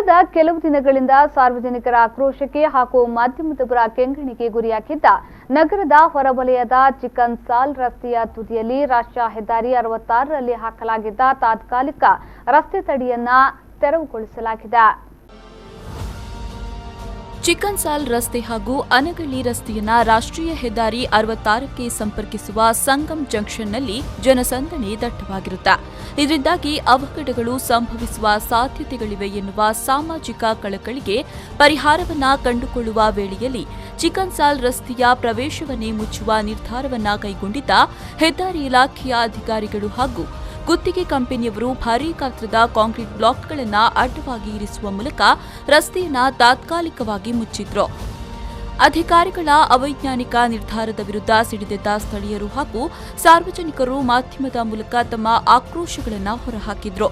ಕಳೆದ ಕೆಲವು ದಿನಗಳಿಂದ ಸಾರ್ವಜನಿಕರ ಆಕ್ರೋಶಕ್ಕೆ ಹಾಗೂ ಮಾಧ್ಯಮದವರ ಕೆಂಗಣಿಗೆ ಗುರಿಯಾಗಿದ್ದ ನಗರದ ಹೊರವಲಯದ ಚಿಕನ್ ಸಾಲ್ ರಸ್ತೆಯ ತುದಿಯಲ್ಲಿ ರಾಷ್ಟ್ರೀಯ ಹೆದ್ದಾರಿ 66ರಲ್ಲಿ ಹಾಕಲಾಗಿದ್ದ ತಾತ್ಕಾಲಿಕ ರಸ್ತೆ ತಡೆಯನ್ನ ತೆರವುಗೊಳಿಸಲಾಗಿದೆ. ಚಿಕನ್ ಸಾಲ್ ರಸ್ತೆ ಹಾಗೂ ಅನಗಳ್ಳಿ ರಸ್ತೆಯನ್ನ ರಾಷ್ಟ್ರೀಯ ಹೆದ್ದಾರಿ 66ಕ್ಕೆ ಸಂಪರ್ಕಿಸುವ ಸಂಗಮ್ ಜಂಕ್ಷನ್ನಲ್ಲಿ ಜನಸಂದಣಿ ದಟ್ಟವಾಗಿರುತ್ತೆ. ಇದರಿಂದಾಗಿ ಅವಘಡಗಳು ಸಂಭವಿಸುವ ಸಾಧ್ಯತೆಗಳಿವೆ ಎನ್ನುವ ಸಾಮಾಜಿಕ ಕಳಕಳಿಗೆ ಪರಿಹಾರವನ್ನ ಕಂಡುಕೊಳ್ಳುವ ವೇಳೆಯಲ್ಲಿ ಚಿಕನ್ ಸಾಲ್ ರಸ್ತೆಯ ಪ್ರವೇಶವನ್ನೇ ಮುಚ್ಚುವ ನಿರ್ಧಾರವನ್ನ ಕೈಗೊಂಡಿದ್ದ ಹೆದ್ದಾರಿ ಇಲಾಖೆಯ ಅಧಿಕಾರಿಗಳು ಹಾಗೂ ಗುತ್ತಿಗೆ ಕಂಪನಿಯವರು ಭಾರೀ ಗಾತ್ರದ ಕಾಂಕ್ರೀಟ್ ಬ್ಲಾಕ್ಗಳನ್ನು ಅಡ್ಡವಾಗಿ ಇರಿಸುವ ಮೂಲಕ ರಸ್ತೆಯನ್ನು ತಾತ್ಕಾಲಿಕವಾಗಿ ಮುಚ್ಚಿದ್ರು. ಅಧಿಕಾರಿಗಳ ಅವೈಜ್ಞಾನಿಕ ನಿರ್ಧಾರದ ವಿರುದ್ಧ ಸಿಡಿದೆದ್ದ ಸ್ಥಳೀಯರು ಹಾಗೂ ಸಾರ್ವಜನಿಕರು ಮಾಧ್ಯಮದ ಮೂಲಕ ತಮ್ಮ ಆಕ್ರೋಶಗಳನ್ನು ಹೊರಹಾಕಿದ್ರು.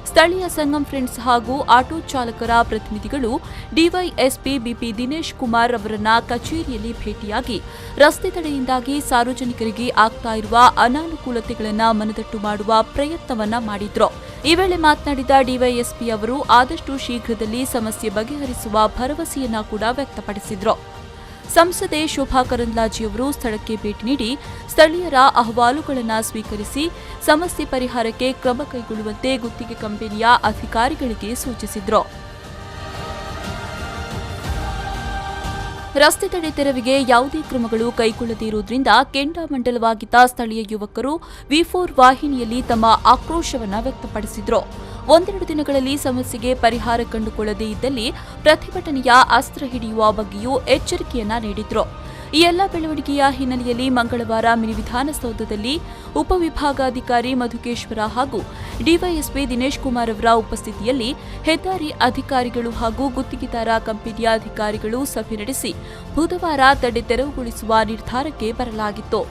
ಸ್ಥಳೀಯ ಸಂಗಮ್ ಫ್ರೆಂಡ್ಸ್ ಹಾಗೂ ಆಟೋ ಚಾಲಕರ ಪ್ರತಿನಿಧಿಗಳು ಡಿವೈಎಸ್ಪಿ ಬಿಪಿ ದಿನೇಶ್ ಕುಮಾರ್ ಅವರನ್ನ ಕಚೇರಿಯಲ್ಲಿ ಭೇಟಿಯಾಗಿ ರಸ್ತೆ ತಡೆಯಿಂದಾಗಿ ಸಾರ್ವಜನಿಕರಿಗೆ ಆಗ್ತಾ ಇರುವ ಅನಾನುಕೂಲತೆಗಳನ್ನು ಮನದಟ್ಟು ಮಾಡುವ ಪ್ರಯತ್ನವನ್ನ ಮಾಡಿದ್ರು. ಈ ವೇಳೆ ಮಾತನಾಡಿದ ಡಿವೈಎಸ್ಪಿ ಅವರು ಆದಷ್ಟು ಶೀಘ್ರದಲ್ಲಿ ಸಮಸ್ಯೆ ಬಗೆಹರಿಸುವ ಭರವಸೆಯನ್ನ ಕೂಡ ವ್ಯಕ್ತಪಡಿಸಿದ್ರು. ಸಂಸದೆ ಶೋಭಾ ಕರಂದ್ಲಾಜೆಯವರು ಸ್ಥಳಕ್ಕೆ ಭೇಟಿ ನೀಡಿ ಸ್ಥಳೀಯರ ಅಹವಾಲುಗಳನ್ನು ಸ್ವೀಕರಿಸಿ ಸಮಸ್ಯೆ ಪರಿಹಾರಕ್ಕೆ ಕ್ರಮ ಕೈಗೊಳ್ಳುವಂತೆ ಗುತ್ತಿಗೆ ಕಂಪನಿಯ ಅಧಿಕಾರಿಗಳಿಗೆ ಸೂಚಿಸಿದರು. ರಸ್ತೆ ತಡೆ ತೆರವಿಗೆ ಯಾವುದೇ ಕ್ರಮಗಳು ಕೈಗೊಳ್ಳದಿರುವುದರಿಂದ ಕೆಂಡಾಮಂಡಲವಾಗಿದ್ದ ಸ್ಥಳೀಯ ಯುವಕರು ವಿ4 ವಾಹಿನಿಯಲ್ಲಿ ತಮ್ಮ ಆಕ್ರೋಶವನ್ನು ವ್ಯಕ್ತಪಡಿಸಿದರು. ಒಂದೆರಡು ದಿನಗಳಲ್ಲಿ ಸಮಸ್ಯೆಗೆ ಪರಿಹಾರ ಕಂಡುಕೊಳ್ಳದೇ ಇದ್ದಲ್ಲಿ ಪ್ರತಿಭಟನೆಯ ಅಸ್ತ್ರ ಹಿಡಿಯುವ ಬಗ್ಗೆಯೂ ಎಚ್ಚರಿಕೆಯನ್ನ ನೀಡಿದ್ರು. ಈ ಎಲ್ಲ ಬೆಳವಣಿಗೆಯ ಹಿನ್ನೆಲೆಯಲ್ಲಿ ಮಂಗಳವಾರ ಮಿನಿ ವಿಧಾನಸೌಧದಲ್ಲಿ ಉಪವಿಭಾಗಾಧಿಕಾರಿ ಮಧುಕೇಶ್ವರ ಹಾಗೂ ಡಿವೈಎಸ್ಪಿ ದಿನೇಶ್ ಕುಮಾರ್ ಅವರ ಉಪಸ್ಥಿತಿಯಲ್ಲಿ ಹೆದ್ದಾರಿ ಅಧಿಕಾರಿಗಳು ಹಾಗೂ ಗುತ್ತಿಗೆದಾರ ಕಂಪನಿಯ ಅಧಿಕಾರಿಗಳು ಸಭೆ ನಡೆಸಿ ಬುಧವಾರ ತಡೆ ತೆರವುಗೊಳಿಸುವ ನಿರ್ಧಾರಕ್ಕೆ ಬರಲಾಗಿತ್ತು.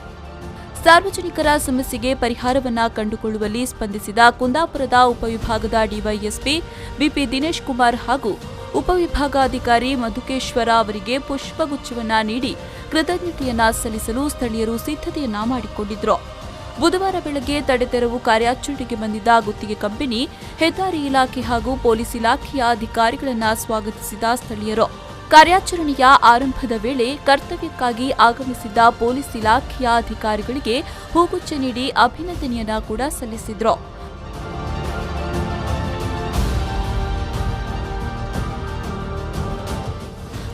ಸಾರ್ವಜನಿಕರ ಸಮಸ್ಯೆಗೆ ಪರಿಹಾರವನ್ನ ಕಂಡುಕೊಳ್ಳುವಲ್ಲಿ ಸ್ಪಂದಿಸಿದ ಕುಂದಾಪುರದ ಉಪವಿಭಾಗದ ಡಿವೈಎಸ್ಪಿ ಬಿಪಿ ದಿನೇಶ್ ಕುಮಾರ್ ಹಾಗೂ ಉಪವಿಭಾಗಾಧಿಕಾರಿ ಮಧುಕೇಶ್ವರ ಅವರಿಗೆ ಪುಷ್ಪಗುಚ್ಛವನ್ನ ನೀಡಿ ಕೃತಜ್ಞತೆಯನ್ನ ಸಲ್ಲಿಸಲು ಸ್ಥಳೀಯರು ಸಿದ್ಧತೆಯನ್ನ ಮಾಡಿಕೊಂಡಿದ್ರು. ಬುಧವಾರ ಬೆಳಗ್ಗೆ ತಡೆ ತೆರವು ಕಾರ್ಯಾಚರಣೆಗೆ ಬಂದಿದ್ದ ಗುತ್ತಿಗೆ ಕಂಪನಿ, ಹೆದ್ದಾರಿ ಇಲಾಖೆ ಹಾಗೂ ಪೊಲೀಸ್ ಇಲಾಖೆಯ ಅಧಿಕಾರಿಗಳನ್ನು ಸ್ವಾಗತಿಸಿದ ಸ್ಥಳೀಯರು ಕಾರ್ಯಾಚರಣೆಯ ಆರಂಭದ ವೇಳೆ ಕರ್ತವ್ಯಕ್ಕಾಗಿ ಆಗಮಿಸಿದ್ದ ಪೊಲೀಸ್ ಇಲಾಖೆಯ ಅಧಿಕಾರಿಗಳಿಗೆ ಹೂಗುಚ್ಛ ನೀಡಿ ಅಭಿನಂದನೆಯನ್ನ ಕೂಡ ಸಲ್ಲಿಸಿದ್ರು.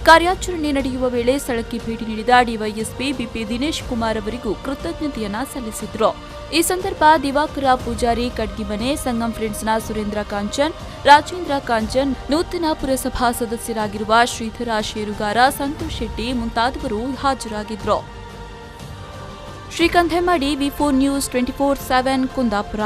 ಕಾರ್ಯಾಚರಣೆ ನಡೆಯುವ ವೇಳೆ ಸ್ಥಳಕ್ಕೆ ಭೇಟಿ ನೀಡಿದ ಡಿವೈಎಸ್ಪಿ ಬಿಪಿ ದಿನೇಶ್ ಕುಮಾರ್ ಅವರಿಗೂ ಕೃತಜ್ಞತೆಯನ್ನ ಸಲ್ಲಿಸಿದ್ರು. ಈ ಸಂದರ್ಭ ದಿವಾಕರ ಪೂಜಾರಿ ಕಡ್ಗಿಮನೆ, ಸಂಗಮ್ ಫ್ರೆಂಡ್ಸ್ನ ಸುರೇಂದ್ರ ಕಾಂಚನ್, ರಾಜೇಂದ್ರ ಕಾಂಚನ್, ನೂತನ ಪುರಸಭಾ ಸದಸ್ಯರಾಗಿರುವ ಶ್ರೀಧರ ಶೇರುಗಾರ, ಸಂತೋಷ್ ಶೆಟ್ಟಿ ಮುಂತಾದವರು ಹಾಜರಾಗಿದ್ರು. ಶ್ರೀಕಾಂತ್ ಹೆಮ್ಮಾಡಿ, ವಿ4 ನ್ಯೂಸ್ 24/7 ಕುಂದಾಪುರ.